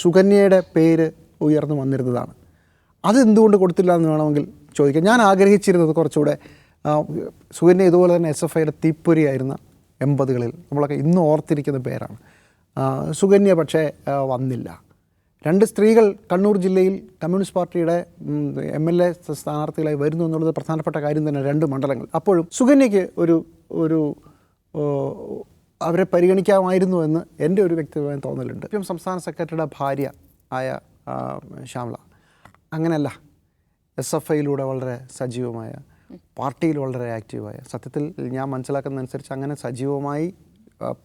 സുകന്യയുടെ പേര് ഉയർന്നു വന്നിരുന്നതാണ്. അതെന്തുകൊണ്ട് കൊടുത്തില്ല എന്ന് വേണമെങ്കിൽ ചോദിക്കാം. ഞാൻ ആഗ്രഹിച്ചിരുന്നത് കുറച്ചുകൂടെ സുകന്യ ഇതുപോലെ തന്നെ SFIയുടെ തീപ്പൊരിയായിരുന്ന 80കളിൽ നമ്മളൊക്കെ ഇന്ന് ഓർത്തിരിക്കുന്ന പേരാണ്. സുകന്യ പക്ഷേ വന്നില്ല. 2 സ്ത്രീകൾ കണ്ണൂർ ജില്ലയിൽ കമ്മ്യൂണിസ്റ്റ് പാർട്ടിയുടെ MLA സ്ഥാനാർത്ഥികളായി വരുന്നു എന്നുള്ളത് പ്രധാനപ്പെട്ട കാര്യം തന്നെ. 2 മണ്ഡലങ്ങൾ. അപ്പോഴും സുകന്യയ്ക്ക് ഒരു അവരെ പരിഗണിക്കാമായിരുന്നു എന്ന് എൻ്റെ ഒരു വ്യക്തിപരമായ തോന്നലുണ്ട്. സംസ്ഥാന സെക്രട്ടറിയുടെ ഭാര്യ ആയ ശ്യാമള അങ്ങനെയല്ല, SFIയിലൂടെ വളരെ സജീവമായ, പാർട്ടിയിൽ വളരെ ആക്റ്റീവായ, സത്യത്തിൽ ഞാൻ മനസ്സിലാക്കുന്നതനുസരിച്ച് അങ്ങനെ സജീവമായി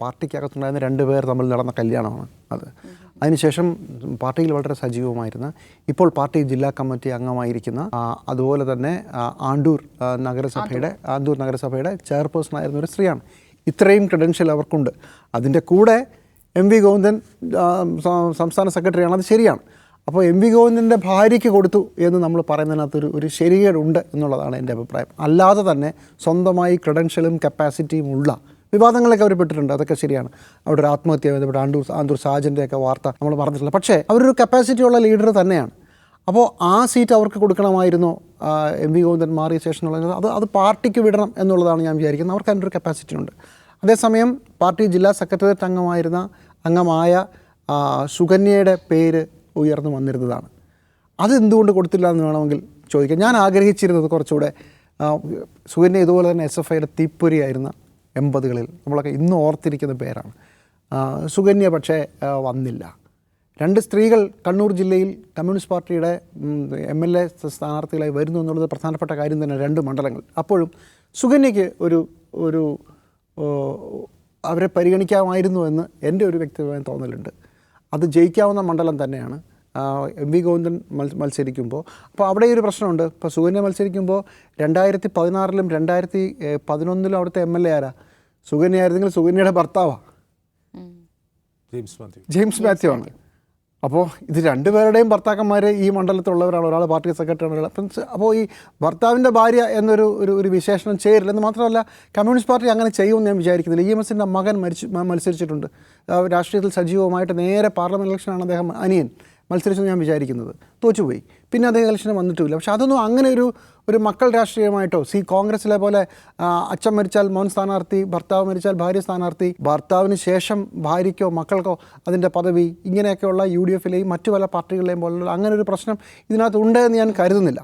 പാർട്ടിക്കകത്തുണ്ടായിരുന്ന 2 പേർ തമ്മിൽ നടന്ന കല്യാണമാണ് അത്. അതിനുശേഷം പാർട്ടിയിൽ വളരെ സജീവമായിരുന്ന, ഇപ്പോൾ പാർട്ടി ജില്ലാ കമ്മിറ്റി അംഗമായിരിക്കുന്ന, അതുപോലെ തന്നെ ആണ്ടൂർ നഗരസഭയുടെ ചെയർപേഴ്സൺ ആയിരുന്ന ഒരു സ്ത്രീയാണ്. ഇത്രയും ക്രെഡൻഷ്യൽ അവർക്കുണ്ട്. അതിൻ്റെ കൂടെ MV ഗോവിന്ദൻ സംസ്ഥാന സെക്രട്ടറിയാണ്, അത് ശരിയാണ്. അപ്പോൾ MV ഗോവിന്ദൻ്റെ ഭാര്യയ്ക്ക് കൊടുത്തു എന്ന് നമ്മൾ പറയുന്നതിനകത്തൊരു ശരികേടുണ്ട് എന്നുള്ളതാണ് എൻ്റെ അഭിപ്രായം. അല്ലാതെ തന്നെ സ്വന്തമായി ക്രെഡൻഷ്യലും കപ്പാസിറ്റിയും ഉള്ള വിവാദങ്ങളൊക്കെ അവർ പെട്ടിട്ടുണ്ട്, അതൊക്കെ ശരിയാണ്. അവിടെ ഒരു ആത്മഹത്യ ബന്ധപ്പെട്ട് ആണ്ടൂർ സാജൻ്റെയൊക്കെ വാർത്ത നമ്മൾ പറഞ്ഞിട്ടില്ല. പക്ഷേ അവരൊരു കപ്പാസിറ്റി ഉള്ള ലീഡർ തന്നെയാണ്. അപ്പോൾ ആ സീറ്റ് അവർക്ക് കൊടുക്കണമായിരുന്നോ MV ഗോവിന്ദൻ മാറിയ ശേഷമുള്ളത്? അത് പാർട്ടിക്ക് വിടണം എന്നുള്ളതാണ് ഞാൻ വിചാരിക്കുന്നത്. അവർക്ക് അതിൻ്റെ ഒരു കപ്പാസിറ്റി ഉണ്ട്. അതേസമയം പാർട്ടി ജില്ലാ സെക്രട്ടേറിയറ്റ് അംഗമായ സുകന്യയുടെ പേര് ഉയർന്നു വന്നിരുന്നതാണ്. അതെന്തുകൊണ്ട് കൊടുത്തില്ല എന്ന് വേണമെങ്കിൽ ചോദിക്കാം. ഞാൻ ആഗ്രഹിച്ചിരുന്നത് കുറച്ചുകൂടെ സുകന്യ ഇതുപോലെ തന്നെ SFIയുടെ തീപ്പൊരിയായിരുന്ന 80കളിൽ നമ്മളൊക്കെ ഇന്ന് ഓർത്തിരിക്കുന്ന പേരാണ്. സുകന്യ പക്ഷേ വന്നില്ല. 2 സ്ത്രീകൾ കണ്ണൂർ ജില്ലയിൽ കമ്മ്യൂണിസ്റ്റ് പാർട്ടിയുടെ MLA സ്ഥാനാർത്ഥികളായി വരുന്നു എന്നുള്ളത് പ്രധാനപ്പെട്ട കാര്യം തന്നെ. 2 മണ്ഡലങ്ങൾ. അപ്പോഴും സുകന്യയ്ക്ക് ഒരു അവരെ പരിഗണിക്കാമായിരുന്നു എന്ന് എൻ്റെ ഒരു വ്യക്തിപരമായ തോന്നലുണ്ട്. അത് ജയിക്കാവുന്ന മണ്ഡലം തന്നെയാണ്. MV ഗോവിന്ദൻ മത്സരിക്കുമ്പോൾ അപ്പോൾ അവിടെ ഒരു പ്രശ്നമുണ്ട്. ഇപ്പോൾ സുകന്യ മത്സരിക്കുമ്പോൾ 2016-ലും 2011-ലും അവിടുത്തെ MLA ആരാ? സുകന്യ ആയിരുന്നെങ്കിൽ സുകന്യയുടെ ഭർത്താവാണ്, ജെയിംസ് മാത്യു ആണ്. അപ്പോൾ ഇത് 2 പേരുടെയും ഭർത്താക്കന്മാർ ഈ മണ്ഡലത്തിലുള്ളവരാണ്. ഒരാൾ പാർട്ടി സെക്രട്ടറിയാണ്. അപ്പോൾ ഈ ഭർത്താവിൻ്റെ ഭാര്യ എന്നൊരു വിശേഷണം ചേരില്ലെന്ന് മാത്രമല്ല, കമ്മ്യൂണിസ്റ്റ് പാർട്ടി അങ്ങനെ ചെയ്യുമെന്ന് ഞാൻ വിചാരിക്കുന്നില്ല. EMSൻ്റെ മകൻ മത്സരിച്ചിട്ടുണ്ട്. രാഷ്ട്രീയത്തിൽ സജീവമായിട്ട് നേരെ പാർലമെൻറ്റ് ഇലക്ഷനാണ് അദ്ദേഹം അനിയൻ മത്സരിച്ചെന്ന് ഞാൻ വിചാരിക്കുന്നത്. തോറ്റുപോയി. പിന്നെ അദ്ദേഹം ഇലക്ഷന് വന്നിട്ടുമില്ല. പക്ഷേ അതൊന്നും അങ്ങനെ ഒരു മക്കൾ രാഷ്ട്രീയമായിട്ടോ, കോൺഗ്രസ്സിലെ പോലെ അച്ഛൻ മരിച്ചാൽ മോൻ സ്ഥാനാർത്ഥി, ഭർത്താവ് മരിച്ചാൽ ഭാര്യ സ്ഥാനാർത്ഥി, ഭർത്താവിന് ശേഷം ഭാര്യയ്ക്കോ മക്കൾക്കോ അതിൻ്റെ പദവി, ഇങ്ങനെയൊക്കെയുള്ള UDFിലെയും മറ്റു പല പാർട്ടികളിലെയും പോലുള്ള അങ്ങനെ ഒരു പ്രശ്നം ഇതിനകത്ത് ഉണ്ട് എന്ന് ഞാൻ കരുതുന്നില്ല.